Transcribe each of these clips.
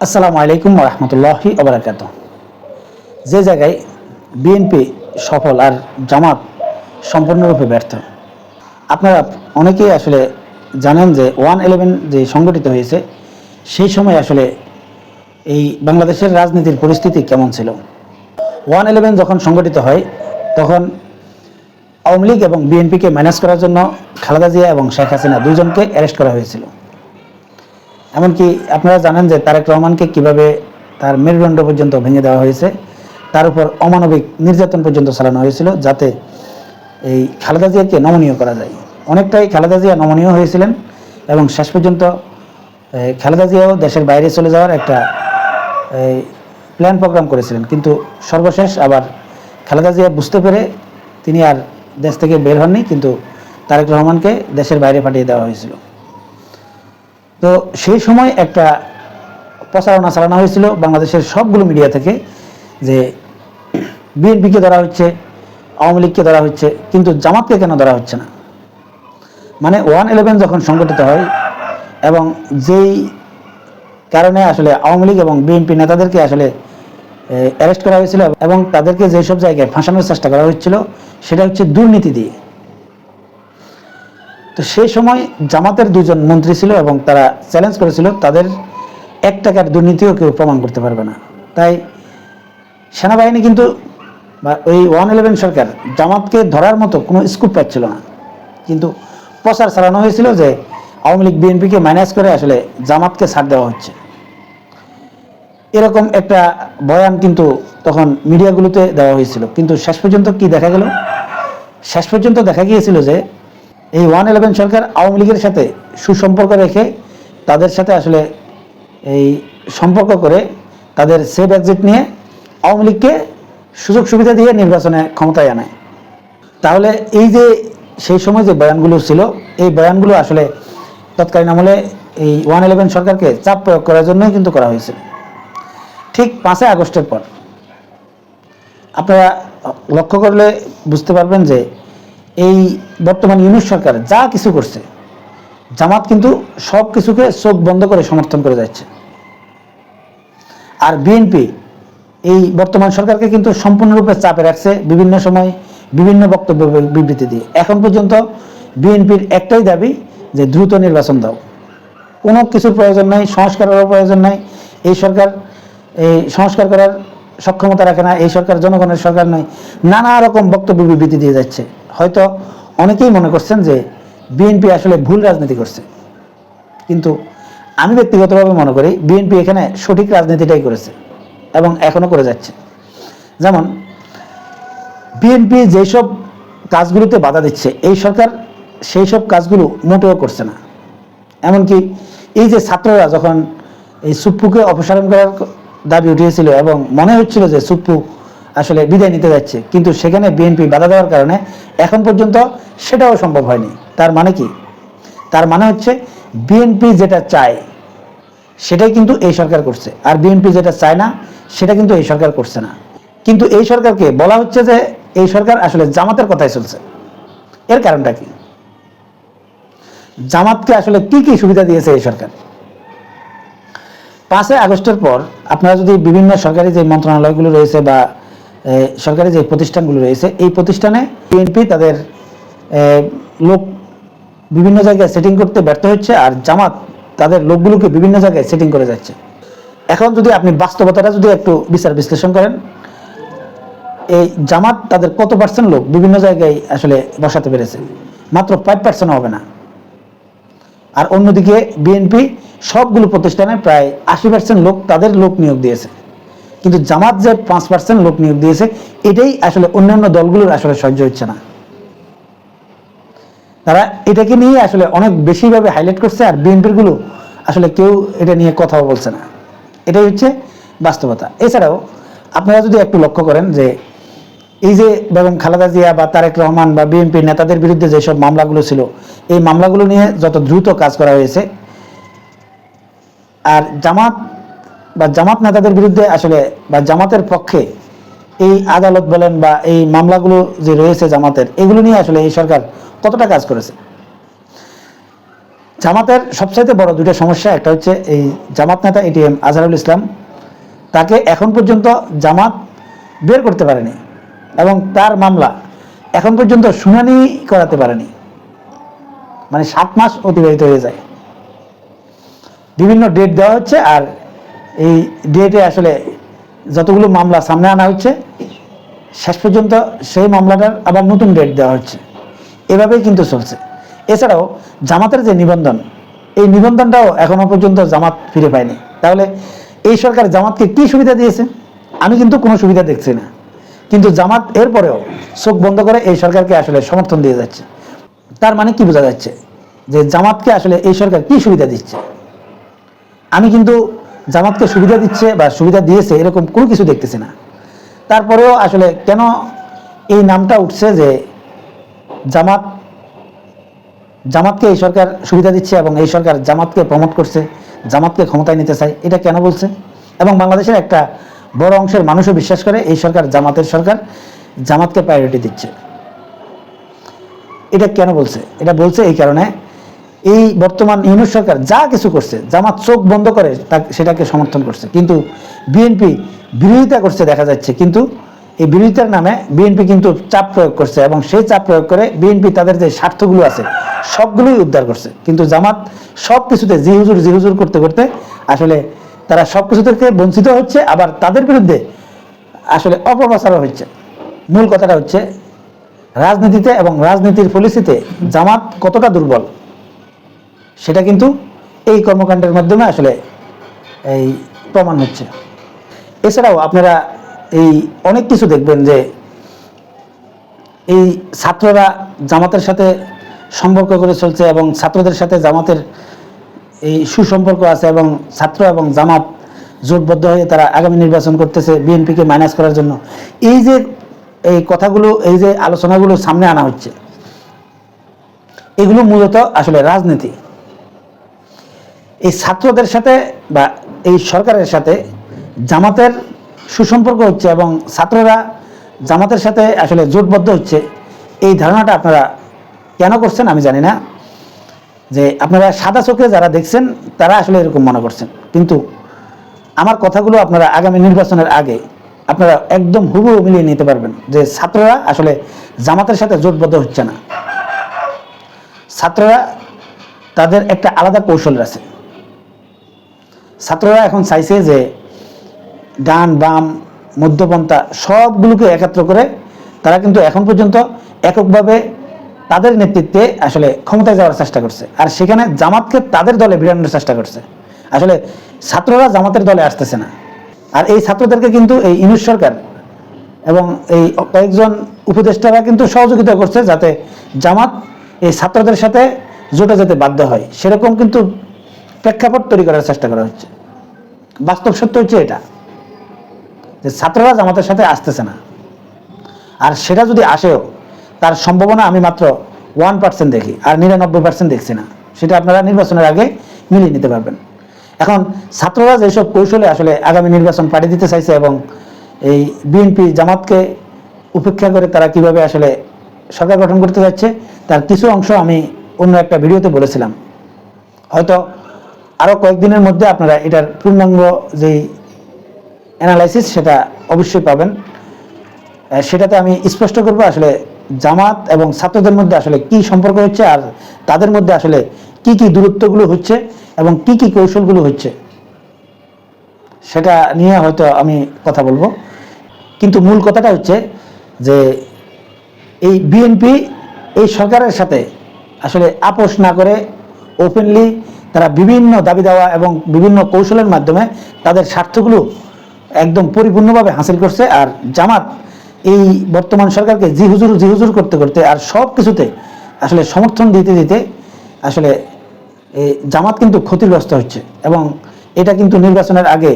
আসসালামু আলাইকুম রহমতুল্লাহি ওবরাকাত। যে জায়গায় বিএনপি সফল আর জামাত সম্পূর্ণরূপে ব্যর্থ। আপনারা অনেকেই আসলে জানেন যে 1/11 যে সংগঠিত হয়েছে সেই সময় আসলে এই বাংলাদেশের রাজনীতির পরিস্থিতি কেমন ছিল। 1/11 যখন সংগঠিত হয় তখন আওয়ামী লীগ এবং বিএনপিকে ম্যানেজ করার জন্য খালেদা জিয়া এবং শেখ হাসিনা দুজনকে অ্যারেস্ট করা হয়েছিল। এমনকি আপনারা জানেন যে তারেক রহমানকে কিভাবে তার মেরুদণ্ড পর্যন্ত ভেঙে দেওয়া হয়েছে, তার উপর অমানবিক নির্যাতন পর্যন্ত চালানো হয়েছিল যাতে এই খালেদা জিয়াকে নমনীয় করা যায়। অনেকটাই খালেদা জিয়া নমনীয় হয়েছিলেন এবং শেষ পর্যন্ত খালেদা জিয়াও দেশের বাইরে চলে যাওয়ার একটা প্ল্যান প্রোগ্রাম করেছিলেন, কিন্তু সর্বশেষ আবার খালেদা জিয়া বুঝতে পেরে তিনি আর দেশ থেকে বের হননি, কিন্তু তারেক রহমানকে দেশের বাইরে পাঠিয়ে দেওয়া হয়েছিল। তো সেই সময় একটা প্রচারণা চালানো হয়েছিল বাংলাদেশের সবগুলো মিডিয়া থেকে যে বিএনপিকে ধরা হচ্ছে, আওয়ামী লীগকে ধরা হচ্ছে, কিন্তু জামাতকে কেন ধরা হচ্ছে না। মানে 1/11 যখন সংগঠিত হয় এবং যেই কারণে আসলে আওয়ামী লীগ এবং বিএনপি নেতাদেরকে আসলে অ্যারেস্ট করা হয়েছিল এবং তাদেরকে যেসব জায়গায় ফাঁসানোর চেষ্টা করা হচ্ছিল সেটা হচ্ছে দুর্নীতি দিয়ে। তো সেই সময় জামাতের দুজন মন্ত্রী ছিল এবং তারা চ্যালেঞ্জ করেছিল তাদের 1 টাকার দুর্নীতিও কেউ প্রমাণ করতে পারবে না। তাই সেনাবাহিনী কিন্তু বা ওই 1/11 সরকার জামাতকে ধরার মতো কোনো স্কুপ পাচ্ছিল না, কিন্তু প্রচার চালানো হয়েছিল যে আওয়ামী লীগ বিএনপিকে ম্যানেজ করে আসলে জামাতকে ছাড় দেওয়া হচ্ছে। এরকম একটা বয়ান কিন্তু তখন মিডিয়াগুলোতে দেওয়া হয়েছিল, কিন্তু শেষ পর্যন্ত কি দেখা গেল? শেষ পর্যন্ত দেখা গিয়েছিল যে এই 1/11 সরকার আওয়ামী লীগের সাথে সুসম্পর্ক রেখে তাদের সাথে আসলে এই সম্পর্ক করে তাদের সেফ এক্সিট নিয়ে আওয়ামী লীগকে সুযোগ সুবিধা দিয়ে নির্বাচনে ক্ষমতায় আনায়। তাহলে এই যে সেই সময় যে বয়ানগুলো ছিল এই বয়ানগুলো আসলে তৎকালীন আমলে এই 1/11 সরকারকে চাপ প্রয়োগ করার জন্যই কিন্তু করা হয়েছিল। ঠিক 5 আগস্টের পর আপনারা লক্ষ্য করলে বুঝতে পারবেন যে এই বর্তমান ইউনূস সরকার যা কিছু করছে জামাত কিন্তু সব কিছুকে চোখ বন্ধ করে সমর্থন করে যাচ্ছে, আর বিএনপি এই বর্তমান সরকারকে কিন্তু সম্পূর্ণরূপে চাপে রাখছে বিভিন্ন সময় বিভিন্ন বক্তব্য বিবৃতি দিয়ে। এখন পর্যন্ত বিএনপির একটাই দাবি যে দ্রুত নির্বাচন দাও, কোনো কিছুর প্রয়োজন নাই, সংস্কারেরও প্রয়োজন নাই। এই সরকার এই সংস্কার করার সক্ষমতা রাখে না, এই সরকার জনগণের সরকার নয়, নানা রকম বক্তব্য বিবৃতি দিয়ে যাচ্ছে। হয়তো অনেকেই মনে করছেন যে বিএনপি আসলে ভুল রাজনীতি করছে, কিন্তু আমি ব্যক্তিগতভাবে মনে করি বিএনপি এখানে সঠিক রাজনীতিটাই করেছে এবং এখনও করে যাচ্ছে। যেমন বিএনপি যেসব কাজগুলোতে বাধা দিচ্ছে এই সরকার সেই সব কাজগুলো মোটেও করছে না। এমনকি এই যে ছাত্ররা যখন এই সুপ্পুকে অপসারণ করার দাবি উঠিয়েছিল এবং মনে হচ্ছিল যে সুপ্পু আসলে বিদায় নিতে যাচ্ছে, কিন্তু সেখানে বিএনপি বাধা দেওয়ার কারণে এখন পর্যন্ত সেটাও সম্ভব হয়নি। তার মানে কি? তার মানে হচ্ছে বিএনপি যেটা চায় সেটাই কিন্তু এই সরকার করছে, আর বিএনপি যেটা চায় না সেটা কিন্তু এই সরকার করছে না। কিন্তু এই সরকারকে বলা হচ্ছে যে এই সরকার আসলে জামাতের কথাই চলছে। এর কারণটা কি? জামাতকে আসলে কি কি সুবিধা দিয়েছে এই সরকার? 5 আগস্টের পর আপনারা যদি বিভিন্ন সরকারি যে মন্ত্রণালয়গুলো রয়েছে বা সরকারি যে প্রতিষ্ঠানগুলো রয়েছে এই প্রতিষ্ঠানে বিএনপি তাদের লোক বিভিন্ন জায়গায় সেটিং করতে ব্যর্থ হচ্ছে, আর জামাত তাদের লোকগুলোকে বিভিন্ন জায়গায় সেটিং করে যাচ্ছে। এখন যদি আপনি বাস্তবতাটা যদি একটু বিচার বিশ্লেষণ করেন, এই জামাত তাদের কত % লোক বিভিন্ন জায়গায় আসলে বসাতে পেরেছে? মাত্র 5% হবে না। আর অন্যদিকে বিএনপি সবগুলো প্রতিষ্ঠানে প্রায় 80% লোক তাদের লোক নিয়োগ দিয়েছে, কিন্তু জামাত যে 5% লোক নিয়োগ দিয়েছে এটাই আসলে অন্যান্য দলগুলোর আসলে সহ্য হচ্ছে না। তারা এটাকে নিয়ে আসলে অনেক বেশিভাবে হাইলাইট করছে, আর বিএনপির গুলো আসলে কেউ এটা নিয়ে কথাও বলছে না। এটাই হচ্ছে বাস্তবতা। এছাড়াও আপনারা যদি একটু লক্ষ্য করেন যে এই যে বেগম খালেদা জিয়া বা তারেক রহমান বা বিএনপি নেতাদের বিরুদ্ধে যেসব মামলাগুলো ছিল এই মামলাগুলো নিয়ে যত দ্রুত কাজ করা হয়েছে, আর জামাত নেতাদের বিরুদ্ধে আসলে বা জামাতের পক্ষে এই আদালত বলেন বা এই মামলাগুলো যে রয়েছে জামাতের, এগুলো নিয়ে আসলে এই সরকার কতটা কাজ করেছে। জামাতের সবচাইতে বড় দুটো সমস্যা, একটা হচ্ছে এই জামাত নেতা এটিএম আজহারুল ইসলাম, তাকে এখন পর্যন্ত জামাত বের করতে পারেনি এবং তার মামলা এখন পর্যন্ত শুনানি করাতে পারেনি। মানে 7 মাস অতিবাহিত হয়ে যায়, বিভিন্ন ডেট দেওয়া হচ্ছে, আর এই ডেটে আসলে যতগুলো মামলা সামনে আনা হচ্ছে শেষ পর্যন্ত সেই মামলাটার আবার নতুন ডেট দেওয়া হচ্ছে। এভাবেই কিন্তু চলছে। এছাড়াও জামাতের যে নিবন্ধন, এই নিবন্ধনটাও এখনো পর্যন্ত জামাত ফিরে পায়নি। তাহলে এই সরকার জামাতকে কি সুবিধা দিয়েছে? আমি কিন্তু কোনো সুবিধা দেখছি না, কিন্তু জামাত এরপরেও চোখ বন্ধ করে এই সরকারকে আসলে সমর্থন দিয়ে যাচ্ছে। তার মানে কি বোঝা যাচ্ছে যে জামাতকে আসলে এই সরকার কি সুবিধা দিচ্ছে? আমি কিন্তু জামাতকে সুবিধা দিচ্ছে বা সুবিধা দিয়েছে এরকম কোনো কিছু দেখতেছি না। তারপরেও আসলে কেন এই নামটা উঠছে যে জামাতকে এই সরকার সুবিধা দিচ্ছে এবং এই সরকার জামাতকে প্রমোট করছে, জামাতকে ক্ষমতায় নিতে চায়, এটা কেন বলছে? এবং বাংলাদেশের একটা বড় অংশের মানুষও বিশ্বাস করে এই সরকার জামাতের সরকার, জামাতকে প্রায়োরিটি দিচ্ছে। এটা কেন বলছে? এটা বলছে এই কারণে, এই বর্তমান ইউনূস সরকার যা কিছু করছে জামাত চোখ বন্ধ করে সেটাকে সমর্থন করছে, কিন্তু বিএনপি বিরোধিতা করছে দেখা যাচ্ছে। কিন্তু এই বিরোধিতার নামে বিএনপি কিন্তু চাপ প্রয়োগ করছে এবং সেই চাপ প্রয়োগ করে বিএনপি তাদের যে স্বার্থগুলো আছে সবগুলোই উদ্ধার করছে। কিন্তু জামাত সব কিছুতে জি হুজুর করতে করতে আসলে তারা সব কিছু থেকে বঞ্চিত হচ্ছে, আবার তাদের বিরুদ্ধে আসলে অপপ্রচারও হচ্ছে। মূল কথাটা হচ্ছে রাজনীতিতে এবং রাজনীতির পলিসিতে জামাত কতটা দুর্বল সেটা কিন্তু এই কর্মকাণ্ডের মাধ্যমে আসলে এই প্রমাণ হচ্ছে। এছাড়াও আপনারা এই অনেক কিছু দেখবেন যে এই ছাত্ররা জামাতের সাথে সম্পর্ক করে চলছে এবং ছাত্রদের সাথে জামাতের এই সুসম্পর্ক আছে এবং ছাত্র এবং জামাত জোটবদ্ধ হয়ে তারা আগামী নির্বাচন করতেছে বিএনপিকে মাইনাস করার জন্য। এই যে এই কথাগুলো, এই যে আলোচনাগুলো সামনে আনা হচ্ছে, এগুলো মূলত আসলে রাজনীতি। এই ছাত্রদের সাথে বা এই সরকারের সাথে জামাতের সুসম্পর্ক হচ্ছে এবং ছাত্ররা জামাতের সাথে আসলে জোটবদ্ধ হচ্ছে, এই ধারণাটা আপনারা কেন করছেন আমি জানি না। যে আপনারা সাদা চোখে যারা দেখছেন তারা আসলে এরকম মনে করছেন, কিন্তু আমার কথাগুলো আপনারা আগামী নির্বাচনের আগে আপনারা একদম হুবহু মিলিয়ে নিতে পারবেন যে ছাত্ররা আসলে জামাতের সাথে জোটবদ্ধ হচ্ছে না। ছাত্ররা তাদের একটা আলাদা কৌশল আছে। ছাত্ররা এখন চাইছে যে ডান বাম মধ্যপন্থা সবগুলোকে একত্র করে তারা কিন্তু এখন পর্যন্ত এককভাবে তাদের নেতৃত্বে আসলে ক্ষমতায় যাওয়ার চেষ্টা করছে, আর সেখানে জামাতকে তাদের দলে ভিড়ানোর চেষ্টা করছে। আসলে ছাত্ররা জামাতের দলে আসতেছে না, আর এই ছাত্রদেরকে কিন্তু এই ইউনূস সরকার এবং এই কয়েকজন উপদেষ্টারা কিন্তু সহযোগিতা করছে যাতে জামাত এই ছাত্রদের সাথে জোটে যেতে বাধ্য হয়, সেরকম কিন্তু প্রেক্ষাপট তৈরি করার চেষ্টা করা হচ্ছে। বাস্তব সত্য হচ্ছে এটা যে ছাত্ররা জামাতের সাথে আসতেছে না, আর সেটা যদি আসেও তার সম্ভাবনা আমি মাত্র 1% দেখি, আর 99% দেখছি না। সেটা আপনারা নির্বাচনের আগে মিলিয়ে নিতে পারবেন। এখন ছাত্ররা যেসব কৌশলে আসলে আগামী নির্বাচন পাঠিয়ে দিতে চাইছে এবং এই বিএনপি জামাতকে উপেক্ষা করে তারা কিভাবে আসলে সরকার গঠন করতে যাচ্ছে তার কিছু অংশ আমি অন্য একটা ভিডিওতে বলেছিলাম। হয়তো আরও কয়েকদিনের মধ্যে আপনারা এটার পূর্ণাঙ্গ যেই অ্যানালাইসিস সেটা অবশ্যই পাবেন। সেটাতে আমি স্পষ্ট করব আসলে জামাত এবং ছাত্রদের মধ্যে আসলে কি সম্পর্ক হচ্ছে, আর তাদের মধ্যে আসলে কি কি দূরত্বগুলো হচ্ছে এবং কি কি কৌশলগুলো হচ্ছে সেটা নিয়ে হয়তো আমি কথা বলবো। কিন্তু মূল কথাটা হচ্ছে যে এই বিএনপি এই সরকারের সাথে আসলে আপোষ না করে ওপেনলি তারা বিভিন্ন দাবি দেওয়া এবং বিভিন্ন কৌশলের মাধ্যমে তাদের স্বার্থগুলো একদম পরিপূর্ণভাবে হাসিল করছে। আর জামাত এই বর্তমান সরকারকে জি হুজুর করতে করতে আর সব কিছুতে আসলে সমর্থন দিতে দিতে আসলে এই জামাত কিন্তু ক্ষতিগ্রস্ত হচ্ছে, এবং এটা কিন্তু নির্বাচনের আগে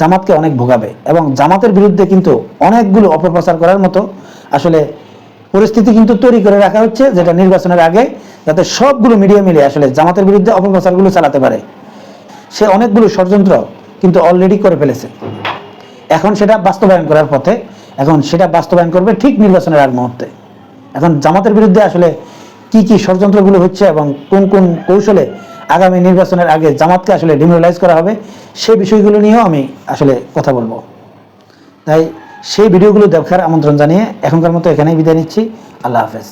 জামাতকে অনেক ভোগাবে এবং জামাতের বিরুদ্ধে কিন্তু অনেকগুলো অপপ্রচার করার মতো আসলে পরিস্থিতি কিন্তু তৈরি করে রাখা হচ্ছে, যেটা নির্বাচনের আগে যাতে সবগুলো মিডিয়া মিলে আসলে জামাতের বিরুদ্ধে অপপ্রচারগুলো চালাতে পারে। সে অনেকগুলো ষড়যন্ত্র কিন্তু অলরেডি করে ফেলেছে, এখন সেটা বাস্তবায়ন করার পথে। এখন সেটা বাস্তবায়ন করবে ঠিক নির্বাচনের আগ মুহূর্তে। এখন জামাতের বিরুদ্ধে আসলে কি কি ষড়যন্ত্রগুলো হচ্ছে এবং কোন কোন কৌশলে আগামী নির্বাচনের আগে জামাতকে আসলে ডিমোরালাইজ করা হবে, সেই বিষয়গুলো নিয়েও আমি আসলে কথা বলবো। তাই সেই ভিডিওগুলো দেখার আমন্ত্রণ জানিয়ে এখনকার মতো এখানেই বিদায় নিচ্ছি। আল্লাহ হাফেজ।